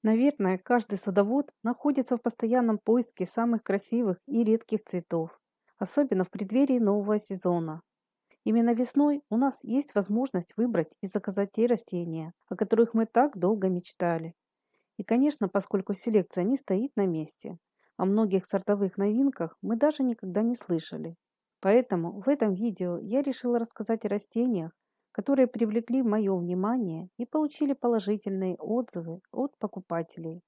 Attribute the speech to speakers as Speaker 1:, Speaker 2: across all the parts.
Speaker 1: Наверное, каждый садовод находится в постоянном поиске самых красивых и редких цветов, особенно в преддверии нового сезона. Именно весной у нас есть возможность выбрать и заказать те растения, о которых мы так долго мечтали. И, конечно, поскольку селекция не стоит на месте, о многих сортовых новинках мы даже никогда не слышали. Поэтому в этом видео я решила рассказать о растениях, которые привлекли мое внимание и получили положительные отзывы от покупателей.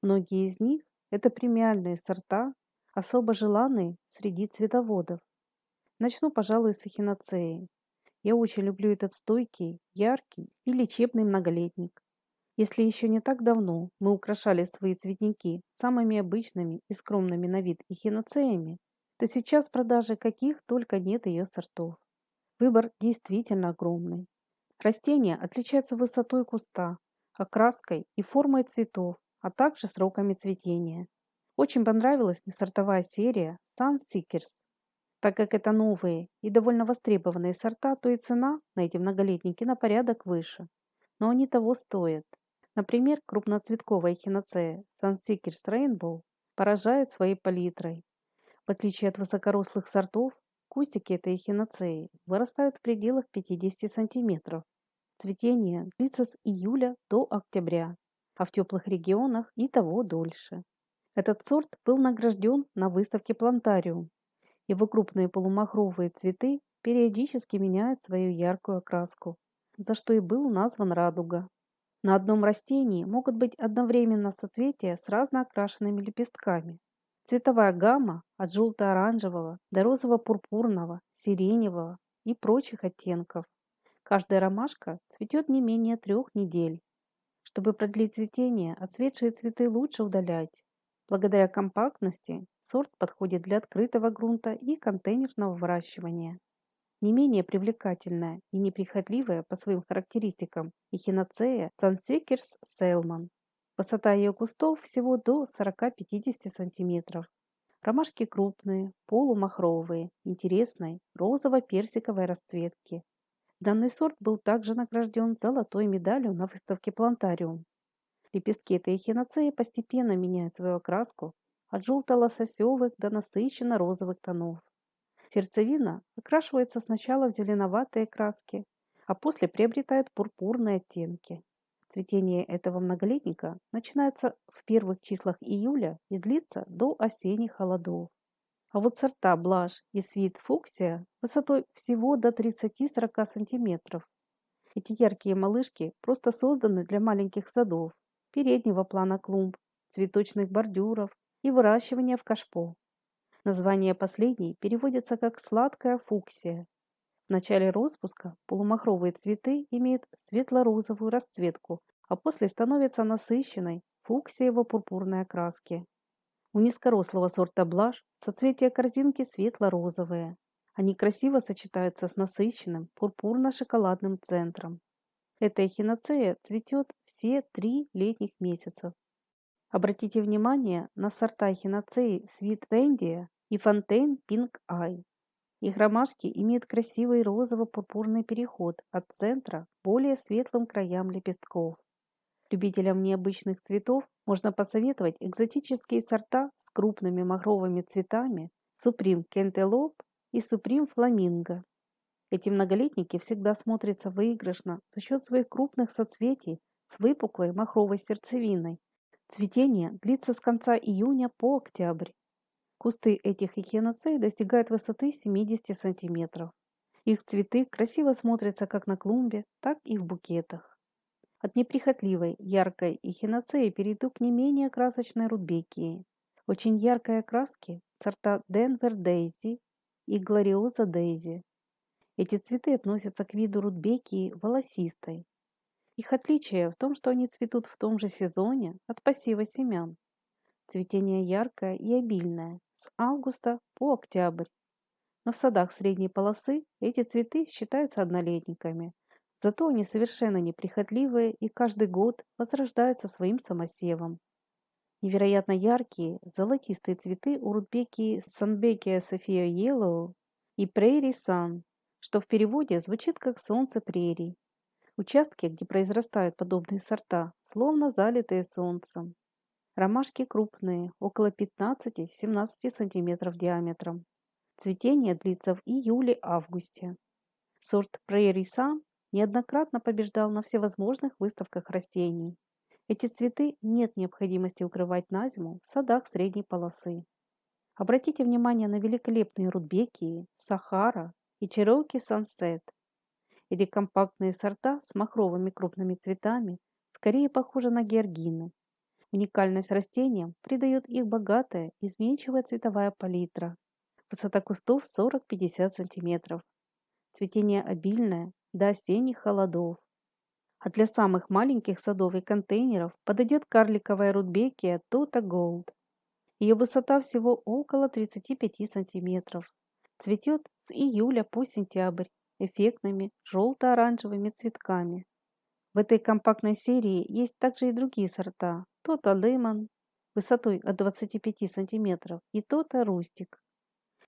Speaker 1: Многие из них – это премиальные сорта, особо желанные среди цветоводов. Начну, пожалуй, с эхиноцеи. Я очень люблю этот стойкий, яркий и лечебный многолетник. Если еще не так давно мы украшали свои цветники самыми обычными и скромными на вид эхиноцеями, то сейчас в продаже каких только нет ее сортов. Выбор действительно огромный. Растение отличается высотой куста, окраской и формой цветов, а также сроками цветения. Очень понравилась мне сортовая серия Sun Seekers. Так как это новые и довольно востребованные сорта, то и цена на эти многолетники на порядок выше. Но они того стоят. Например, крупноцветковая эхиноцея Sun Seekers Rainbow поражает своей палитрой. В отличие от высокорослых сортов, кустики этой эхиноцеи вырастают в пределах 50 сантиметров. Цветение длится с июля до октября, а в теплых регионах и того дольше. Этот сорт был награжден на выставке Плантариум. Его крупные полумахровые цветы периодически меняют свою яркую окраску, за что и был назван радуга. На одном растении могут быть одновременно соцветия с разно окрашенными лепестками. Цветовая гамма от желто-оранжевого до розово-пурпурного, сиреневого и прочих оттенков. Каждая ромашка цветет не менее 3 недель. Чтобы продлить цветение, отцветшие цветы лучше удалять. Благодаря компактности сорт подходит для открытого грунта и контейнерного выращивания. Не менее привлекательная и неприхотливая по своим характеристикам эхиноцея Sunseekers Salmon. Высота ее кустов всего до 40-50 см. Ромашки крупные, полумахровые, интересной розово-персиковой расцветки. Данный сорт был также награжден золотой медалью на выставке Плантариум. Лепестки этой эхиноцеи постепенно меняют свою окраску от желто-лососевых до насыщенно-розовых тонов. Сердцевина окрашивается сначала в зеленоватые краски, а после приобретает пурпурные оттенки. Цветение этого многолетника начинается в первых числах июля и длится до осенних холодов. А вот сорта блажь и свит фуксия высотой всего до 30-40 см. Эти яркие малышки просто созданы для маленьких садов, переднего плана клумб, цветочных бордюров и выращивания в кашпо. Название последней переводится как «сладкая фуксия». В начале распуска полумахровые цветы имеют светло-розовую расцветку, а после становятся насыщенной фуксиево-пурпурной окраски. У низкорослого сорта блажь соцветия корзинки светло-розовые. Они красиво сочетаются с насыщенным пурпурно-шоколадным центром. Эта эхиноцея цветет все 3 летних месяца. Обратите внимание на сорта эхиноцеи Sweet Dandia и Fontaine Pink Eye. Их ромашки имеют красивый розово-пурпурный переход от центра к более светлым краям лепестков. Любителям необычных цветов можно посоветовать экзотические сорта с крупными махровыми цветами Supreme Cantaloupe и Supreme Flamingo. Эти многолетники всегда смотрятся выигрышно за счет своих крупных соцветий с выпуклой махровой сердцевиной. Цветение длится с конца июня по октябрь. Кусты этих эхиноцей достигают высоты 70 см. Их цветы красиво смотрятся как на клумбе, так и в букетах. От неприхотливой, яркой эхиноцеи перейду к не менее красочной рудбекии. Очень яркой окраски сорта Denver Daisy и Gloriosa Daisy. Эти цветы относятся к виду рудбекии волосистой. Их отличие в том, что они цветут в том же сезоне от посева семян. Цветение яркое и обильное, с августа по октябрь. Но в садах средней полосы эти цветы считаются однолетниками. Зато они совершенно неприхотливые и каждый год возрождаются своим самосевом. Невероятно яркие золотистые цветы у рудбекии Sunbeckia Sophia Yellow и Prairie Sun, что в переводе звучит как солнце прерий. Участки, где произрастают подобные сорта, словно залитые солнцем. Ромашки крупные, около 15-17 см диаметром. Цветение длится в июле-августе. Сорт Prairie Sun неоднократно побеждал на всевозможных выставках растений. Эти цветы нет необходимости укрывать на зиму в садах средней полосы. Обратите внимание на великолепные рудбекии, Сахара и Чероки Сансет. Эти компактные сорта с махровыми крупными цветами скорее похожи на георгины. Уникальность растениям придает их богатая, изменчивая цветовая палитра. Высота кустов 40-50 см. Цветение обильное до осенних холодов. А для самых маленьких садов и контейнеров подойдет карликовая рудбекия Tota Gold. Ее высота всего около 35 см. Цветет с июля по сентябрь эффектными желто-оранжевыми цветками. В этой компактной серии есть также и другие сорта Tota Lemon высотой от 25 см и Tota Rustic.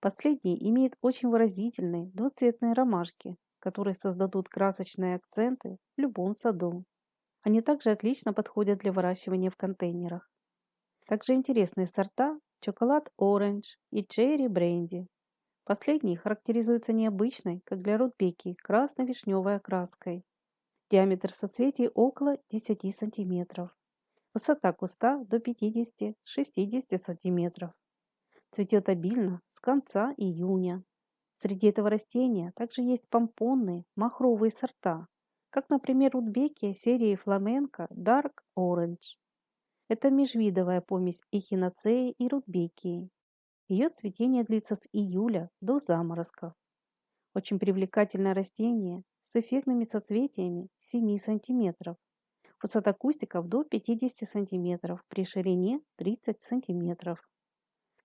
Speaker 1: Последний имеет очень выразительные двуцветные ромашки, которые создадут красочные акценты в любом саду. Они также отлично подходят для выращивания в контейнерах. Также интересные сорта Chocolate Orange и Cherry Brandy. Последний характеризуется необычной, как для рудбеки, красно-вишневой окраской. Диаметр соцветий около 10 см. Высота куста до 50-60 см. Цветет обильно с конца июня. Среди этого растения также есть помпонные махровые сорта, как, например, рудбекия серии Flamenco Dark Orange. Это межвидовая помесь эхиноцеи и рудбекии. Ее цветение длится с июля до заморозков. Очень привлекательное растение с эффектными соцветиями 7 см. Высота кустиков до 50 см, при ширине 30 см.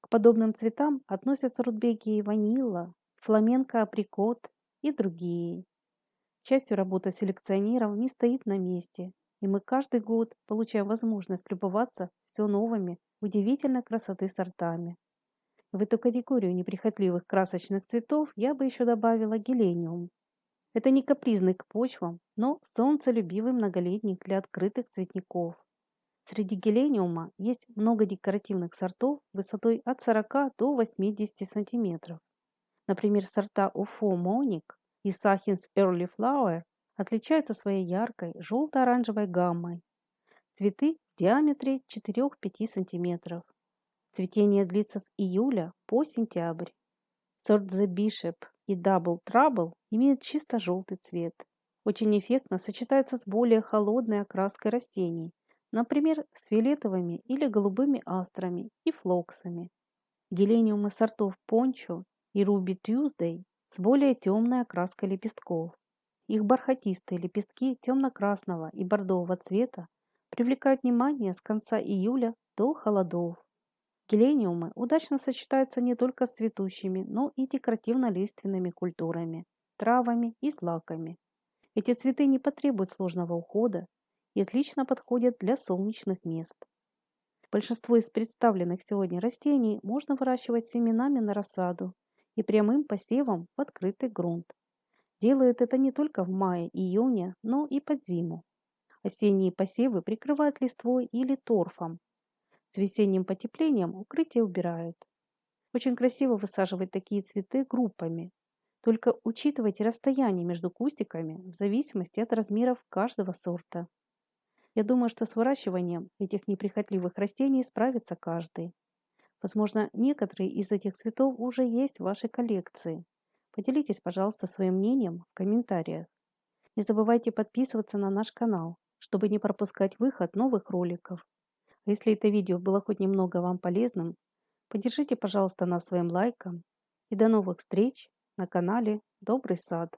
Speaker 1: К подобным цветам относятся рудбекии ванилла, фламенко априкот и другие. К счастью, работа селекционеров не стоит на месте, и мы каждый год получаем возможность любоваться все новыми, удивительной красоты сортами. В эту категорию неприхотливых красочных цветов я бы еще добавила гелениум. Это не капризный к почвам, но солнцелюбивый многолетник для открытых цветников. Среди гелениума есть много декоративных сортов высотой от 40 до 80 см. Например, сорта Уфо Моник и Сахинс Early Flower отличаются своей яркой желто-оранжевой гаммой. Цветы в диаметре 4-5 см. Цветение длится с июля по сентябрь. Сорт The Bishop и Double Trouble имеют чисто желтый цвет. Очень эффектно сочетается с более холодной окраской растений, например, с фиолетовыми или голубыми астрами и флоксами. Гелениумы сортов Poncho и Ruby Tuesday с более темной окраской лепестков. Их бархатистые лепестки темно-красного и бордового цвета привлекают внимание с конца июля до холодов. Гелениумы удачно сочетаются не только с цветущими, но и декоративно-лиственными культурами, травами и злаками. Эти цветы не потребуют сложного ухода и отлично подходят для солнечных мест. Большинство из представленных сегодня растений можно выращивать семенами на рассаду и прямым посевом в открытый грунт. Делают это не только в мае-июне, но и под зиму. Осенние посевы прикрывают листвой или торфом. С весенним потеплением укрытие убирают. Очень красиво высаживать такие цветы группами. Только учитывайте расстояние между кустиками в зависимости от размеров каждого сорта. Я думаю, что с выращиванием этих неприхотливых растений справится каждый. Возможно, некоторые из этих цветов уже есть в вашей коллекции. Поделитесь, пожалуйста, своим мнением в комментариях. Не забывайте подписываться на наш канал, чтобы не пропускать выход новых роликов. А если это видео было хоть немного вам полезным, поддержите, пожалуйста, нас своим лайком. И до новых встреч на канале Добрый сад.